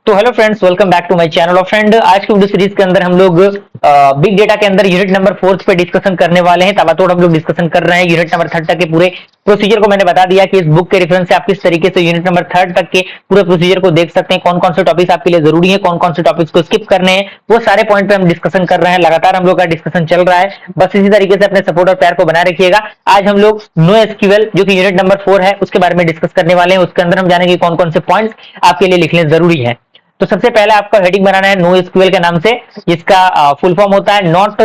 तो hello friends, welcome back to my channel. और friend, आज की वीडियो सीरीज के अंदर हम लोग बिग डेटा के अंदर यूनिट नंबर 4 पे डिस्कशन करने वाले हैं। ताबड़तोड़ हम लोग डिस्कशन कर रहे हैं यूनिट नंबर 3 तक के पूरे प्रोसीजर को। मैंने बता दिया कि इस बुक के रेफरेंस से आप किस तरीके से यूनिट नंबर 3 तक के पूरे प्रोसीजर को देख सकते हैं, कौन कौन से टॉपिक्स आपके लिए जरूरी है, कौन कौन से टॉपिक्स को स्किप करने हैं, वो सारे पॉइंट पे हम डिस्कशन कर रहे हैं। लगातार हम लोग का डिस्कशन चल रहा है, बस इसी तरीके से अपने सपोर्ट और प्यार को बनाए रखिएगा। आज हम लोग नो एसक्यूएल जो कि यूनिट नंबर 4 है उसके बारे में डिस्कस करने वाले हैं। उसके अंदर हम जानेंगे कौन कौन से पॉइंट्स आपके लिए लिखने जरूरी है। तो सबसे पहले आपका हेडिंग बनाना है नो एसक्यूएल के नाम से। इसका फुल फॉर्म होता है not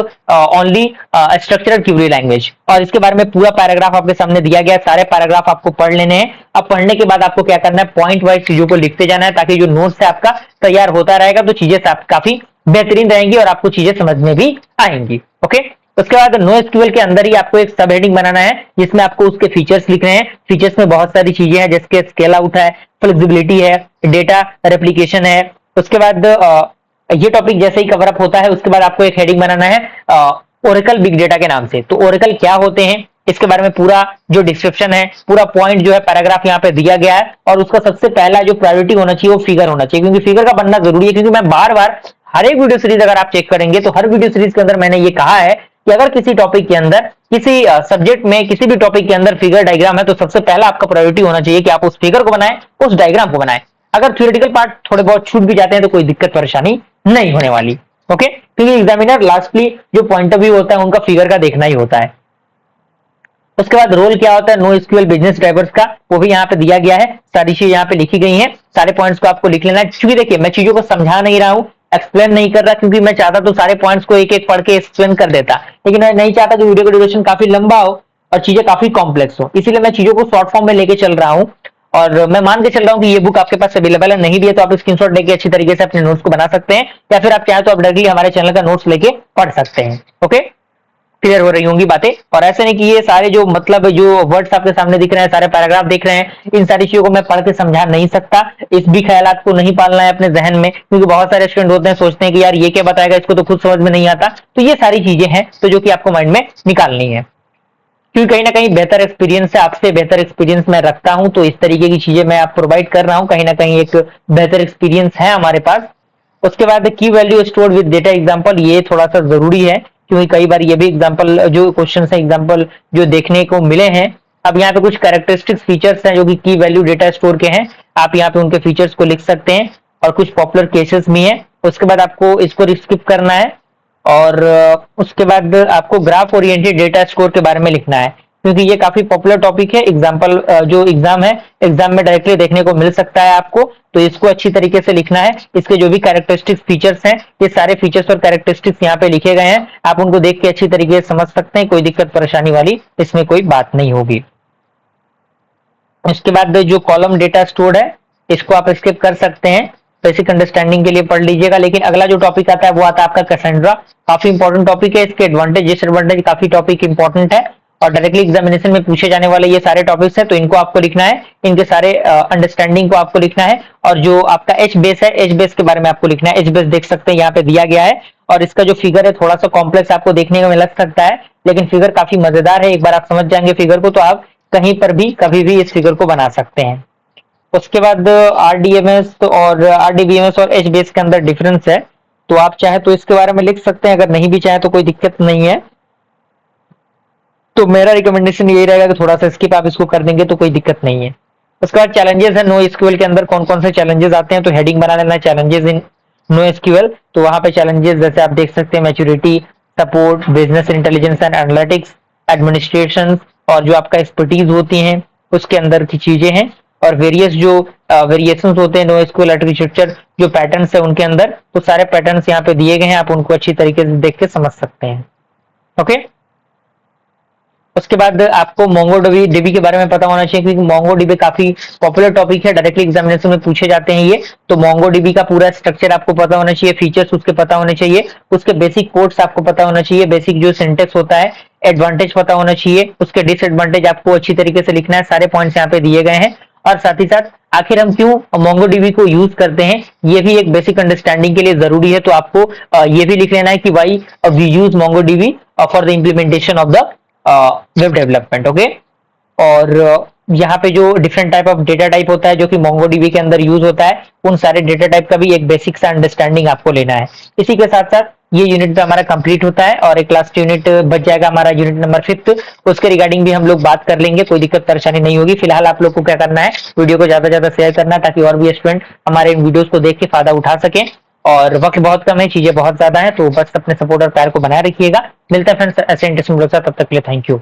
only structural query language, और इसके बारे में पूरा पैराग्राफ आपके सामने दिया गया है। सारे पैराग्राफ आपको पढ़ लेने हैं। अब पढ़ने के बाद आपको क्या करना है, पॉइंट वाइज चीजों को लिखते जाना है, ताकि जो नोट्स है आपका तैयार होता रहेगा, तो चीजें काफी बेहतरीन रहेंगी और आपको चीजें समझ में भी आएंगी। ओके, उसके बाद नो एसक्यूएल के अंदर ही आपको एक सब हेडिंग बनाना है, जिसमें आपको उसके फीचर्स लिखने हैं। फीचर्स में बहुत सारी चीजें हैं, जैसे स्केल आउट है, फ्लेक्सिबिलिटी है, डेटा रेप्लिकेशन है। उसके बाद ये टॉपिक जैसे ही कवर अप होता है, उसके बाद आपको एक हेडिंग बनाना है ओरेकल बिग डेटा के नाम से। तो ओरेकल क्या होते हैं, इसके बारे में पूरा जो डिस्क्रिप्शन है, पूरा पॉइंट जो है पैराग्राफ यहाँ पे दिया गया है। और उसका सबसे पहला जो प्रायोरिटी होना चाहिए वो फिगर होना चाहिए, क्योंकि फिगर का बनना जरूरी है। क्योंकि मैं बार बार हर एक वीडियो सीरीज अगर आप चेक करेंगे तो हर वीडियो सीरीज के अंदर मैंने ये कहा है कि अगर किसी टॉपिक के अंदर, किसी सब्जेक्ट में, किसी भी टॉपिक के अंदर फिगर डायग्राम है, तो सबसे पहला आपका प्रायोरिटी होना चाहिए कि आप उस फिगर को बनाएं, उस डायग्राम को बनाएं। अगर थ्योरेटिकल पार्ट थोड़े बहुत छूट भी जाते हैं तो कोई दिक्कत परेशानी नहीं होने वाली। ओके, क्योंकि एग्जामिनर लास्टली जो पॉइंट ऑफ व्यू होता है उनका फिगर का देखना ही होता है। उसके बाद रोल क्या होता है नो एसक्यूएल बिजनेस ड्राइवर्स का, वो भी यहाँ पे दिया गया है। सारी चीजें यहाँ पे लिखी गई हैं। सारे पॉइंट्स को आपको लिख लेना है। क्योंकि देखिए, मैं चीजों को समझा नहीं रहा हूं, एक्सप्लेन नहीं कर रहा, क्योंकि मैं चाहता तो सारे पॉइंट्स को एक एक पढ़ के एक्सप्लेन कर देता, लेकिन मैं नहीं चाहता कि वीडियो का ड्यूरेशन काफी लंबा हो और चीजें काफी कॉम्प्लेक्स हो। इसीलिए मैं चीजों को शॉर्ट फॉर्म में लेके चल रहा हूँ। और मैं मान के चल रहा हूँ कि ये बुक आपके पास अवेलेबल है। नहीं भी है तो आप स्क्रीनशॉट लेके अच्छी तरीके से अपने नोट्स को बना सकते हैं, या फिर आप चाहे तो आप डायरेक्टली हमारे चैनल का नोट्स लेके पढ़ सकते हैं। ओके, क्लियर हो रही होंगी बातें। और ऐसे नहीं कि ये सारे जो मतलब जो वर्ड्स आपके सामने दिख रहे हैं, सारे पैराग्राफ दिख रहे हैं, इन सारी चीजों को मैं पढ़ के समझा नहीं सकता। इस भी ख्यालात को नहीं पालना है अपने जहन में, क्योंकि बहुत सारे स्टूडेंट होते हैं, सोचते हैं कि यार ये क्या बताएगा, इसको तो खुद समझ में नहीं आता। तो ये सारी चीजें हैं तो जो कि आपको माइंड में निकालनी है, क्योंकि कहीं ना कहीं बेहतर एक्सपीरियंस है, आपसे बेहतर एक्सपीरियंस मैं रखता हूं, तो इस तरीके की चीजें मैं आप प्रोवाइड कर रहा हूं। कहीं ना कहीं एक बेहतर एक्सपीरियंस है हमारे पास। उसके बाद की value store with data example, ये थोड़ा सा जरूरी है, क्योंकि कई बार ये भी एग्जांपल जो क्वेश्चन है, एग्जांपल जो देखने को मिले हैं। अब यहाँ पे कुछ कैरेक्टरिस्टिक्स फीचर्स हैं जो कि की वैल्यू डेटा स्टोर के हैं, आप यहाँ पे उनके फीचर्स को लिख सकते हैं। और कुछ पॉपुलर केसेस भी हैं। उसके बाद आपको इसको स्किप करना है। और उसके बाद आपको ग्राफ ओरिएंटेड डेटा स्कोर के बारे में लिखना है, क्योंकि ये काफी पॉपुलर टॉपिक है। एग्जांपल जो एग्जाम है, एग्जाम में डायरेक्टली देखने को मिल सकता है आपको, तो इसको अच्छी तरीके से लिखना है। इसके जो भी कैरेक्टरिस्टिक्स फीचर्स हैं, ये सारे फीचर्स और कैरेक्टरिस्टिक्स यहाँ पे लिखे गए हैं। आप उनको देख के अच्छी तरीके से समझ सकते हैं, कोई दिक्कत परेशानी वाली इसमें कोई बात नहीं होगी। उसके बाद जो कॉलम डेटा स्टोर्ड है, इसको आप स्किप कर सकते हैं, बेसिक अंडरस्टैंडिंग के लिए पढ़ लीजिएगा। लेकिन अगला जो टॉपिक आता है वो आता है आपका कैसेंड्रा। काफी इंपॉर्टेंट टॉपिक है। इसके एडवांटेज डिसएडवांटेज काफी टॉपिक इंपॉर्टेंट है, और डायरेक्टली एग्जामिनेशन में पूछे जाने वाले ये सारे टॉपिक्स हैं, तो इनको आपको लिखना है। इनके सारे अंडरस्टैंडिंग को आपको लिखना है। और जो आपका एच बेस है, एच बेस के बारे में आपको लिखना है। एच बेस देख सकते हैं यहाँ पे दिया गया है, और इसका जो फिगर है थोड़ा सा कॉम्प्लेक्स आपको देखने में लग सकता है, लेकिन फिगर काफी मजेदार है। एक बार आप समझ जाएंगे फिगर को, तो आप कहीं पर भी कभी भी इस फिगर को बना सकते हैं। उसके बाद आरडीएमएस और आरडीबीएमएस और एच बेस के अंदर डिफरेंस है, तो आप चाहे तो इसके बारे में लिख सकते हैं, अगर नहीं भी चाहे तो कोई दिक्कत नहीं है। तो मेरा रिकमेंडेशन यही रहेगा कि थोड़ा सा स्किप आप इसको कर देंगे तो कोई दिक्कत नहीं है। उसके बाद चैलेंजेस है नो एसक्यूएल के अंदर, कौन कौन से चैलेंजेस आते हैं, तो हेडिंग बना लेना है चैलेंजेस इन नो एसक्यूएल। तो वहां पे चैलेंजेस जैसे आप देख सकते हैं, maturity, support, business intelligence and analytics, administration, और जो आपका एक्सपर्टीज होती हैं उसके अंदर की चीजें हैं। और वेरियस जो वेरिएशंस होते हैं नो एसक्यूएल आर्किटेक्चर, जो पैटर्न्स है उनके अंदर, तो सारे पैटर्न्स यहाँ पे दिए गए हैं, आप उनको अच्छी तरीके से देख के समझ सकते हैं। ओके, उसके बाद आपको मोंगोडीबी के बारे में पता होना चाहिए, क्योंकि मोंगोडीबी काफी पॉपुलर टॉपिक है, डायरेक्टली एग्जामिनेशन में पूछे जाते हैं ये। तो मोंगोडीबी का पूरा स्ट्रक्चर आपको पता होना चाहिए, फीचर्स उसके पता होने चाहिए, उसके बेसिक कोड्स आपको पता होना चाहिए, बेसिक जो सिंटेक्स होता है, एडवांटेज पता होना चाहिए, उसके डिसएडवांटेज आपको अच्छी तरीके से लिखना है। सारे पॉइंट्स यहाँ पे दिए गए हैं। और साथ ही साथ आखिर हम क्यों मोंगोडीबी को यूज करते हैं, ये भी एक बेसिक अंडरस्टैंडिंग के लिए जरूरी है। तो आपको ये भी लिख लेना है कि why we use MongoDB for the implementation of the web development. Okay, और यहाँ पे जो different type of data type होता है जो कि मोंगोडीबी के अंदर यूज होता है, उन सारे डेटा टाइप का भी एक बेसिक सा अंडरस्टैंडिंग आपको लेना है। इसी के साथ साथ ये यूनिट भी हमारा कंप्लीट होता है और एक लास्ट यूनिट बच जाएगा हमारा यूनिट नंबर 5। उसके रिगार्डिंग भी हम लोग बात कर लेंगे, कोई दिक्कत परेशानी नहीं होगी। फिलहाल आप लोग को क्या करना है, वीडियो को ज्यादा से ज्यादा शेयर करना है ताकि और भी स्टूडेंट हमारे इन वीडियोस को देख के फायदा उठा सके। और वक्त बहुत कम है, चीजें बहुत ज्यादा है, तो बस अपने सपोर्ट और प्यार को बनाए रखिएगा। मिलता है फ्रेंड्स ऐसे इंटरेस्टिंग वीडियो के साथ, तब तक के लिए थैंक यू।